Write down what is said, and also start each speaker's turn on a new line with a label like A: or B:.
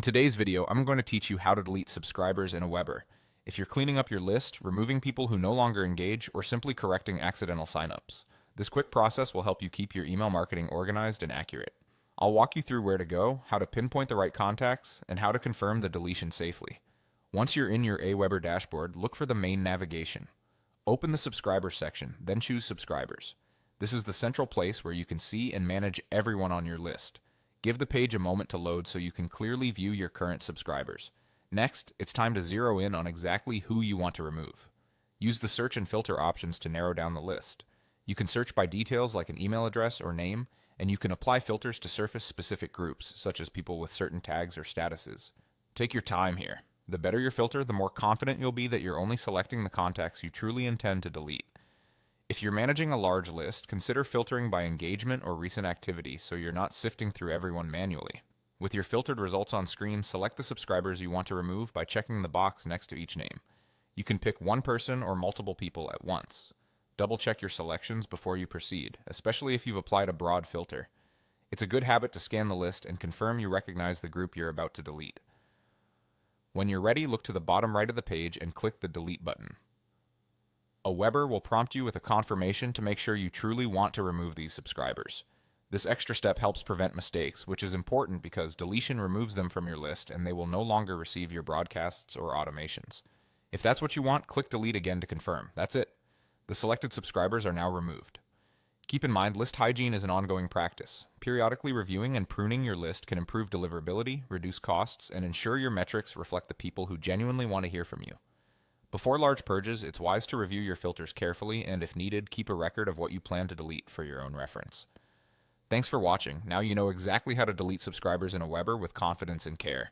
A: In today's video, I'm going to teach you how to delete subscribers in AWeber. If you're cleaning up your list, removing people who no longer engage, or simply correcting accidental signups. This quick process will help you keep your email marketing organized and accurate. I'll walk you through where to go, how to pinpoint the right contacts, and how to confirm the deletion safely. Once you're in your AWeber dashboard, look for the main navigation. Open the subscribers section, then choose subscribers. This is the central place where you can see and manage everyone on your list. Give the page a moment to load so you can clearly view your current subscribers. Next, it's time to zero in on exactly who you want to remove. Use the search and filter options to narrow down the list. You can search by details like an email address or name, and you can apply filters to surface specific groups, such as people with certain tags or statuses. Take your time here. The better your filter, the more confident you'll be that you're only selecting the contacts you truly intend to delete. If you're managing a large list, consider filtering by engagement or recent activity so you're not sifting through everyone manually. With your filtered results on screen, select the subscribers you want to remove by checking the box next to each name. You can pick one person or multiple people at once. Double-check your selections before you proceed, especially if you've applied a broad filter. It's a good habit to scan the list and confirm you recognize the group you're about to delete. When you're ready, look to the bottom right of the page and click the Delete button. AWeber will prompt you with a confirmation to make sure you truly want to remove these subscribers. This extra step helps prevent mistakes, which is important because deletion removes them from your list and they will no longer receive your broadcasts or automations. If that's what you want, click Delete again to confirm. That's it. The selected subscribers are now removed. Keep in mind, list hygiene is an ongoing practice. Periodically reviewing and pruning your list can improve deliverability, reduce costs, and ensure your metrics reflect the people who genuinely want to hear from you. Before large purges, it's wise to review your filters carefully and, if needed, keep a record of what you plan to delete for your own reference. Thanks for watching. Now you know exactly how to delete subscribers in AWeber with confidence and care.